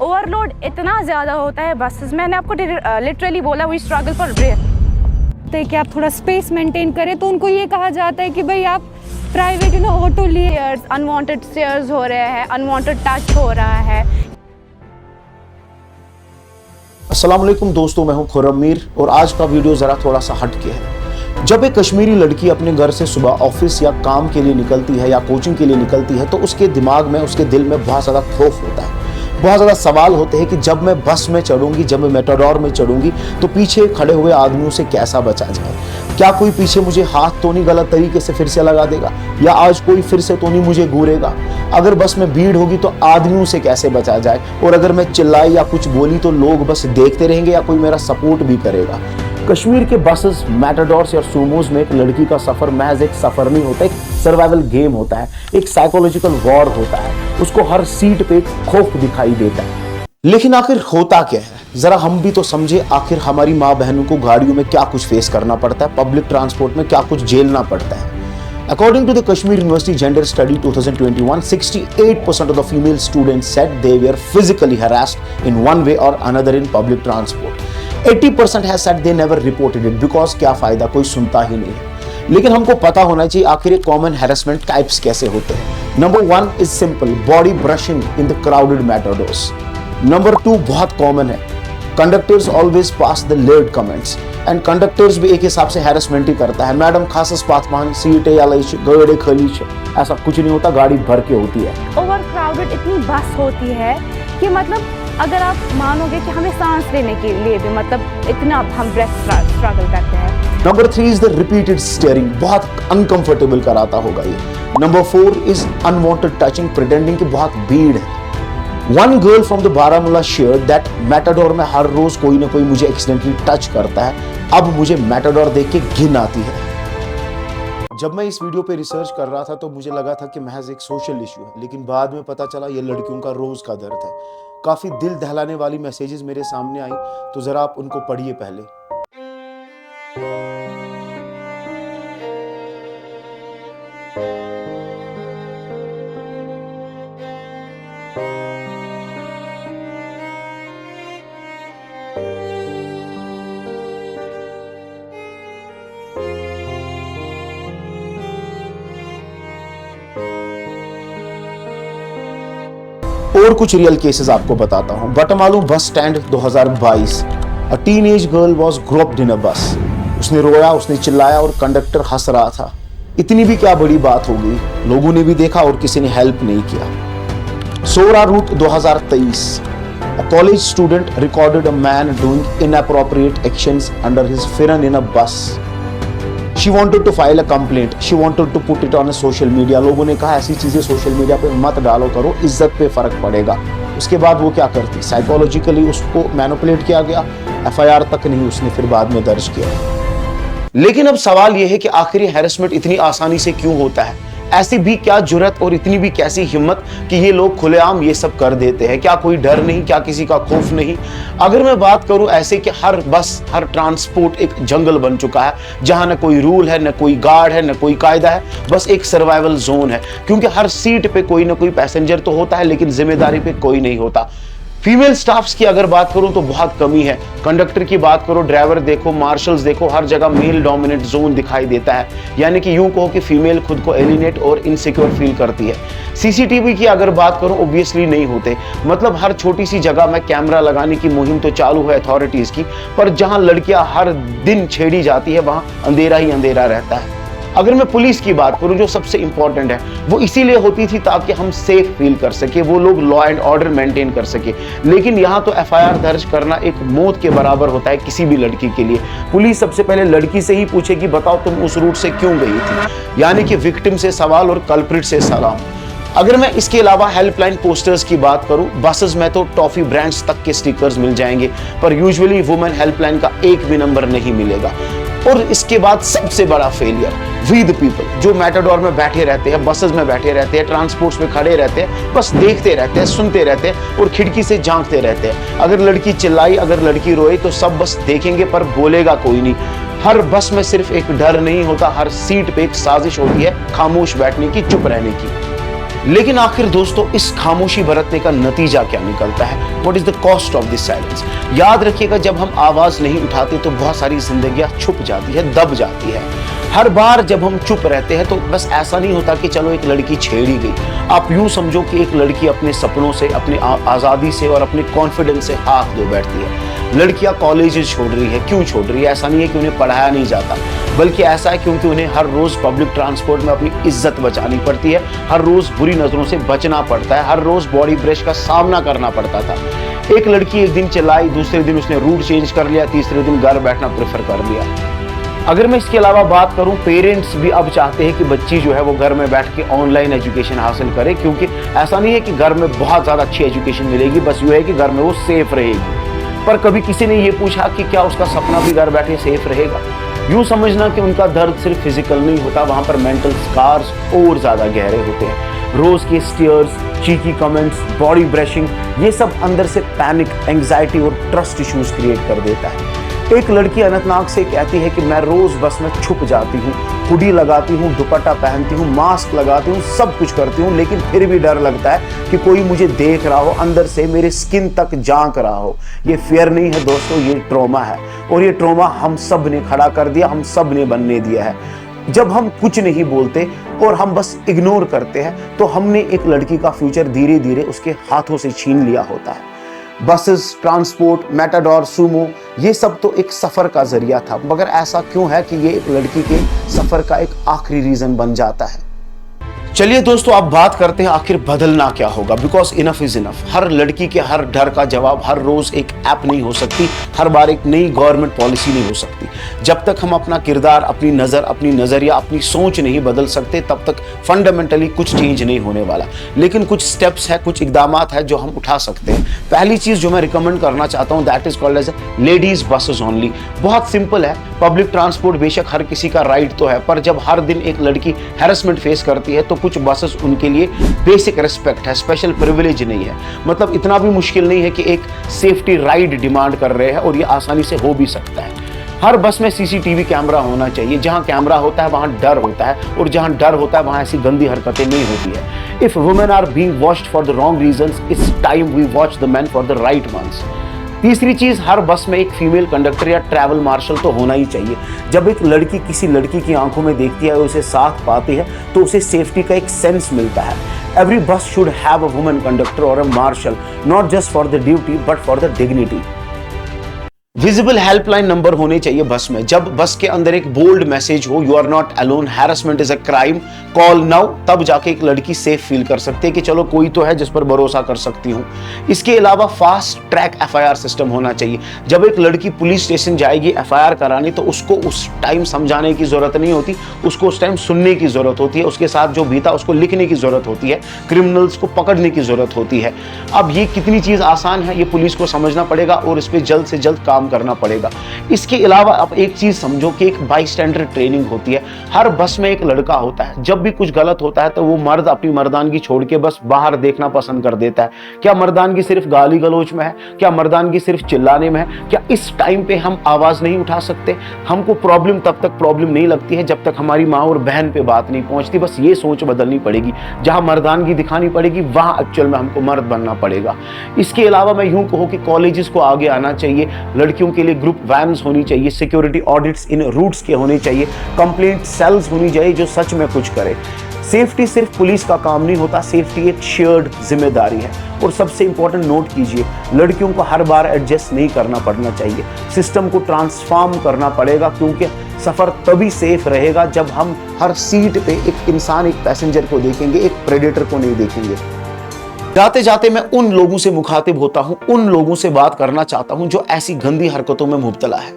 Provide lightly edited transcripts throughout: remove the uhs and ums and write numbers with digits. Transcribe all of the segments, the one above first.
Overload इतना ज़्यादा होता है बसेस, मैंने आपको लिटरली बोला वी स्ट्रगल फॉर ब्रेथ कि आप थोड़ा स्पेस मेंटेन करें, तो उनको ये कहा जाता है कि भाई आप प्राइवेट ऑटो लिए। अनवांटेड स्टेयर्स हो रहे हैं, अनवांटेड टच हो रहा है। अस्सलाम वालेकुम दोस्तों, मैं हूं खुर्रम मीर और आज का वीडियो ज़रा थोड़ा सा हटके है। जब एक कश्मीरी लड़की अपने घर से सुबह ऑफिस या काम के लिए निकलती है या कोचिंग के लिए निकलती है तो उसके दिमाग में, उसके दिल में बहुत ज़्यादा खौफ होता है। बहुत ज़्यादा सवाल होते हैं कि जब मैं बस में चढ़ूंगी, जब मैं मेटाडोर में चढ़ूंगी तो पीछे खड़े हुए आदमियों से कैसा बचा जाए। क्या कोई पीछे मुझे हाथ तो नहीं गलत तरीके से फिर से लगा देगा, या आज कोई फिर से तो नहीं मुझे घूरेगा। अगर बस में भीड़ होगी तो आदमियों से कैसे बचा जाए, और अगर मैं चिल्लाई या कुछ बोली तो लोग बस देखते रहेंगे या कोई मेरा सपोर्ट भी करेगा। कश्मीर के बसेस, मेटाडोर्स और सूमोस में एक लड़की का सफर महज एक सफर नहीं होता, एक सर्वाइवल गेम होता है, एक साइकोलॉजिकल वॉर होता है। उसको हर सीट पे खौफ दिखाई देता है। लेकिन आखिर होता क्या है, जरा हम भी तो समझे। आखिर हमारी माँ बहनों को गाड़ियों में क्या कुछ फेस करना पड़ता है, पब्लिक ट्रांसपोर्ट में क्या कुछ झेलना पड़ता है। According to the Kashmir University Gender Study 2021, 68% of the female students said they were physically harassed in one way or another in public transport. 80% has said they never reported it because क्या फायदा, कोई सुनता ही नहीं है। लेकिन हमको पता होना चाहिए आखिर ये कॉमन हैरेसमेंट टाइप्स कैसे होते हैं। Number 1 is simple, body brushing in the crowded matadors. Number 2 बहुत कॉमन है, conductors always pass the lewd comments. And conductors भी एक हिसाब से हैरेसमेंट ही करता है। मैडम खासस पाथमान सीटें या गाड़ी खाली, ऐसा कुछ नहीं होता, गाड़ी भर के होती है। ओवर क्राउडेड इतनी बस होती है कि मतलब अगर आप मानोगे कि हमें सांस लेने के लिए भी मतलब इतना हम ब्रेथ स्ट्रगल करते हैं। Number 3 is the repeated steering, बहुत अनकंफर्टेबल कराता होगा ये। Number 4 is unwanted touching, pretending कि बहुत भीड़ है। One girl from the Baramulla shared that Matador में हर रोज कोई ना कोई मुझे एक्सीडेंटली टच करता है। अब मुझे मेटाडोर देख के घिन आती है। जब मैं इस वीडियो पे रिसर्च कर रहा था तो मुझे लगा था कि महज एक सोशल इशू है, लेकिन बाद में पता चला ये लड़कियों का रोज का दर्द है। काफी दिल दहलाने वाली मैसेजेस मेरे सामने आई, तो जरा आप उनको पढ़िए पहले। और कुछ रियल केसेस आपको बताता हूं। Batmaloo bus stand 2022, a teenage girl was groped in a bus. उसने रोया, उसने चिल्लाया और कंडक्टर हंस रहा था। इतनी भी क्या बड़ी बात हो गई, लोगों ने भी देखा और किसी ने हेल्प नहीं किया। Soura route 2023, a college student recorded a man doing inappropriate actions under his pheran in a बस। She wanted to file a complaint. She wanted to put it on a social media. लोगों ने कहा ऐसी चीजें सोशल मीडिया पे मत डालो करो, इज्जत पे फर्क पड़ेगा। उसके बाद वो क्या करती, साइकोलॉजिकली उसको मैनिपुलेट किया गया, एफआईआर तक नहीं उसने फिर बाद में दर्ज किया। लेकिन अब सवाल ये है कि आखिर हैरेसमेंट इतनी आसानी से क्यों होता है। ऐसी भी क्या जुर्रत और इतनी भी कैसी हिम्मत कि ये लोग खुलेआम ये सब कर देते हैं। क्या कोई डर नहीं, क्या किसी का खौफ नहीं। अगर मैं बात करूं ऐसे कि हर बस, हर ट्रांसपोर्ट एक जंगल बन चुका है, जहां न कोई रूल है, न कोई गार्ड है, न कोई कायदा है, बस एक सर्वाइवल जोन है। क्योंकि हर सीट पे कोई ना कोई पैसेंजर तो होता है, लेकिन जिम्मेदारी पे कोई नहीं होता। फीमेल स्टाफ्स की अगर बात करूं तो बहुत कमी है। कंडक्टर की बात करो, ड्राइवर देखो, मार्शल्स देखो, हर जगह मेल डोमिनेट जोन दिखाई देता है। यानी कि यूं कहो कि फीमेल खुद को एलिनेट और इनसिक्योर फील करती है। सीसीटीवी की अगर बात करो, ऑब्वियसली नहीं होते। मतलब हर छोटी सी जगह में कैमरा लगाने की मुहिम तो चालू है अथॉरिटीज की, पर जहां लड़कियां हर दिन छेड़ी जाती है वहां अंधेरा ही अंधेरा रहता है। अगर मैं पुलिस की बात करूं, जो सबसे इंपॉर्टेंट है, वो इसीलिए होती थी ताकि हम सेफ फील कर सके, वो लोग लॉ एंड ऑर्डर मेंटेन कर सके। लेकिन यहाँ तो एफआईआर दर्ज करना एक मौत के बराबर होता है किसी भी लड़की के लिए। पुलिस सबसे पहले लड़की से ही पूछेगी, बताओ तुम उस रूट से क्यों गई थी। यानी कि विक्टिम से सवाल और कल्प्रिट से सलाम। अगर मैं इसके अलावा हेल्पलाइन पोस्टर्स की बात करूं, बसेस में तो टॉफी ब्रांड्स तक के स्टिकर्स मिल जाएंगे, पर यूजुअली वुमेन हेल्पलाइन का एक भी नंबर नहीं मिलेगा। और इसके बाद सबसे बड़ा फेलियर, वी द पीपल, जो मेटाडोर में बैठे रहते हैं, बसेस में बैठे रहते हैं, ट्रांसपोर्ट्स में खड़े रहते हैं, बस देखते रहते हैं, सुनते रहते हैं और खिड़की से झांकते रहते हैं। अगर लड़की चिल्लाई, अगर लड़की रोए तो सब बस देखेंगे पर बोलेगा कोई नहीं। हर बस में सिर्फ एक डर नहीं होता, हर सीट पे एक साजिश होती है खामोश बैठने की, चुप रहने की। लेकिन आखिर दोस्तों इस खामोशी बरतने का नतीजा क्या निकलता है? What is the cost of this silence? याद रखिएगा, जब हम आवाज नहीं उठाते तो बहुत सारी जिंदगियां छुप जाती है, दब जाती है। हर बार जब हम चुप रहते हैं तो बस ऐसा नहीं होता कि चलो एक लड़की छेड़ी गई। आप यूं समझो कि एक लड़की अपने सपनों से, अपनी आजादी से और अपने कॉन्फिडेंस से हाथ धो बैठती है। लड़कियां कॉलेजेस छोड़ रही है। क्यों छोड़ रही है? ऐसा नहीं है कि उन्हें पढ़ाया नहीं जाता, बल्कि ऐसा है क्योंकि उन्हें हर रोज पब्लिक ट्रांसपोर्ट में अपनी इज्जत बचानी पड़ती है, हर रोज बुरी नजरों से बचना पड़ता है, हर रोज बॉडी ब्रश का सामना करना पड़ता था। एक लड़की एक दिन चिल्लाई, दूसरे दिन उसने रूट चेंज कर लिया, तीसरे दिन घर बैठना प्रेफर कर लिया। अगर मैं इसके अलावा बात करूं, पेरेंट्स भी अब चाहते हैं कि बच्ची जो है वो घर में बैठ के ऑनलाइन एजुकेशन हासिल करे, क्योंकि ऐसा नहीं है कि घर में बहुत ज़्यादा अच्छी एजुकेशन मिलेगी, बस ये है कि घर में वो सेफ रहेगी। पर कभी किसी ने ये पूछा कि क्या उसका सपना भी घर बैठे सेफ रहेगा? यूं समझना कि उनका दर्द सिर्फ फिजिकल नहीं होता, वहां पर मेंटल स्कार्स और ज़्यादा गहरे होते हैं। रोज के stares, cheeky comments, body brushing, ये सब अंदर से पैनिक, एंग्जाइटी और ट्रस्ट इश्यूज क्रिएट कर देता है। एक लड़की अनंतनाग से कहती है कि मैं रोज बस में छुप जाती हूँ, हुडी लगाती हूँ, दुपट्टा पहनती हूँ, मास्क लगाती हूँ, सब कुछ करती हूँ, लेकिन फिर भी डर लगता है कि कोई मुझे देख रहा हो, अंदर से मेरे स्किन तक झांक रहा हो। ये फियर नहीं है दोस्तों, ये ट्रॉमा है, और ये ट्रॉमा हम सब ने खड़ा कर दिया, हम सब ने बनने दिया है। जब हम कुछ नहीं बोलते और हम बस इग्नोर करते हैं तो हमने एक लड़की का फ्यूचर धीरे धीरे उसके हाथों से छीन लिया होता है। बसेस, ट्रांसपोर्ट, मेटाडोर, सूमो, ये सब तो एक सफ़र का जरिया था, मगर ऐसा क्यों है कि ये एक लड़की के सफ़र का एक आखिरी रीज़न बन जाता है? चलिए दोस्तों, अब बात करते हैं आखिर बदलना क्या होगा, बिकॉज इनफ इज इनफ। हर लड़की के हर डर का जवाब हर रोज एक ऐप नहीं हो सकती, हर बार एक नई गवर्नमेंट पॉलिसी नहीं हो सकती। जब तक हम अपना किरदार, अपनी नज़र, अपनी नज़रिया, अपनी सोच नहीं बदल सकते, तब तक फंडामेंटली कुछ चेंज नहीं होने वाला। लेकिन कुछ स्टेप्स है, कुछ इकदाम है जो हम उठा सकते हैं। पहली चीज़ जो मैं रिकमेंड करना चाहता हूँ, that is called as ladies buses only. बहुत सिंपल है। पब्लिक ट्रांसपोर्ट बेशक हर किसी का राइट तो है, पर जब हर दिन एक लड़की हैरेसमेंट फेस करती है तो कुछ बसेस उनके लिए बेसिक रिस्पेक्ट है, स्पेशल प्रिविलेज नहीं है। मतलब इतना भी मुश्किल नहीं है कि एक सेफ्टी राइड डिमांड कर रहे हैं, और ये आसानी से हो भी सकता है। हर बस में सीसीटीवी कैमरा होना चाहिए। जहां कैमरा होता है वहां डर होता है, और जहां डर होता है वहां ऐसी गंदी हरकतें नहीं होती है। If women are being watched for the wrong reasons, it's time we watch the man for the right ones. तीसरी चीज, हर बस में एक फीमेल कंडक्टर या ट्रैवल मार्शल तो होना ही चाहिए। जब एक लड़की किसी लड़की की आंखों में देखती है, उसे साथ पाती है, तो उसे सेफ्टी का एक सेंस मिलता है। Every bus should have a women conductor और a marshal, not just for the duty but for the dignity. Visible helpline number होने चाहिए बस में। जब बस के अंदर एक बोल्ड मैसेज हो, you are not alone, harassment is a crime, call now, तब जाके एक लड़की सेफ फील कर सकती है कि चलो कोई तो है जिस पर भरोसा कर सकती हूँ। इसके अलावा फास्ट ट्रैक एफआईआर सिस्टम होना चाहिए। जब एक लड़की पुलिस स्टेशन जाएगी एफआईआर कराने, तो उसको उस टाइम समझाने की जरूरत नहीं होती, उसको उस टाइम सुनने की जरूरत होती है। उसके साथ जो बीता उसको लिखने की जरूरत होती है, क्रिमिनल्स को पकड़ने की जरूरत होती है। अब ये कितनी चीज आसान है, ये पुलिस को समझना पड़ेगा और इस पर जल्द से जल्द काम करना पड़ेगा। इसके अलावा आप एक चीज समझो कि एक बाईस्टैंडर ट्रेनिंग होती है। हर बस में एक लड़का होता है। जब भी कुछ गलत होता है तो वो मर्द अपनी मर्दानगी छोड़ के बस बाहर देखना पसंद कर देता है। क्या मर्दानगी सिर्फ गाली गलौज में है? क्या मर्दानगी सिर्फ चिल्लाने में है? क्या इस टाइम पे हम आवाज नहीं उठा सकते? हमको प्रॉब्लम तब तक प्रॉब्लम नहीं लगती है जब तक हमारी माँ और बहन पे बात नहीं पहुंचती। बस ये सोच बदलनी पड़ेगी। जहां मर्दानगी दिखानी पड़ेगी वहां एक्चुअल में हमको मर्द बनना पड़ेगा। इसके अलावा मैं यूं कहूं कि कॉलेजेस को आगे आना चाहिए। लड़कियों के लिए ग्रुप वैन्स होनी चाहिए, सिक्योरिटी ऑडिट्स इन रूट्स के होने चाहिए, कंप्लेंट सेल्स होनी चाहिए जो सच में कुछ करे। सेफ्टी सिर्फ पुलिस का काम नहीं होता, सेफ्टी एक शेयर्ड जिम्मेदारी है। और सबसे इंपॉर्टेंट नोट कीजिए, लड़कियों को हर बार एडजस्ट नहीं करना पड़ना चाहिए, सिस्टम को ट्रांसफॉर्म करना पड़ेगा, क्योंकि सफर तभी सेफ रहेगा जब हम हर सीट पे एक इंसान, एक पैसेंजर को देखेंगे, एक प्रेडेटर को नहीं देखेंगे। जाते जाते मैं उन लोगों से मुखातिब होता हूं, उन लोगों से बात करना चाहता हूं जो ऐसी गंदी हरकतों में मुब्तला है।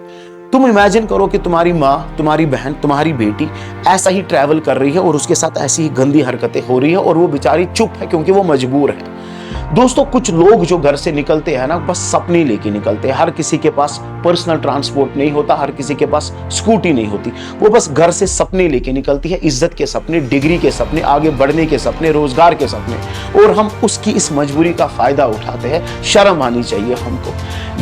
तुम इमेजिन करो कि तुम्हारी माँ, तुम्हारी बहन, तुम्हारी बेटी ऐसा ही ट्रैवल कर रही है और उसके साथ ऐसी ही गंदी हरकतें हो रही है और वो बेचारी चुप है क्योंकि वो मजबूर है। दोस्तों कुछ लोग जो घर से निकलते हैं ना, बस सपने लेके निकलते हैं। हर किसी के पास पर्सनल ट्रांसपोर्ट नहीं होता, हर किसी के पास स्कूटी नहीं होती। वो बस घर से सपने लेके निकलती है, इज्जत के सपने, डिग्री के सपने, आगे बढ़ने के सपने, रोजगार के सपने, और हम उसकी इस मजबूरी का फायदा उठाते हैं। शर्म आनी चाहिए हमको।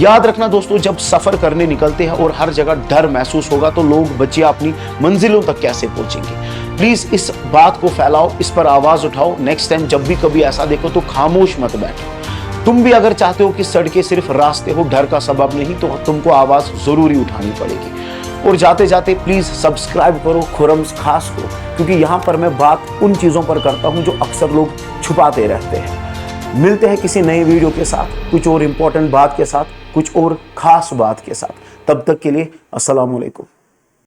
याद रखना दोस्तों, जब सफर करने निकलते हैं और हर जगह डर महसूस होगा तो लोग बच्चे अपनी मंजिलों तक कैसे पहुंचेंगे। प्लीज इस बात को फैलाओ, इस पर आवाज उठाओ। नेक्स्ट टाइम जब भी कभी ऐसा देखो तो खामोश मत बैठो। तुम भी अगर चाहते हो कि सड़कें सिर्फ रास्ते हो, डर का सबब नहीं, तो तुमको आवाज जरूरी उठानी पड़ेगी। और जाते जाते प्लीज सब्सक्राइब करो खुर्रम्स खास को, क्योंकि यहां पर मैं बात उन चीजों पर करता हूं जो अक्सर लोग छुपाते रहते हैं। मिलते हैं किसी नए वीडियो के साथ, कुछ और इंपॉर्टेंट बात के साथ, कुछ और खास बात के साथ। तब तक के लिए अस्सलाम वालेकुम।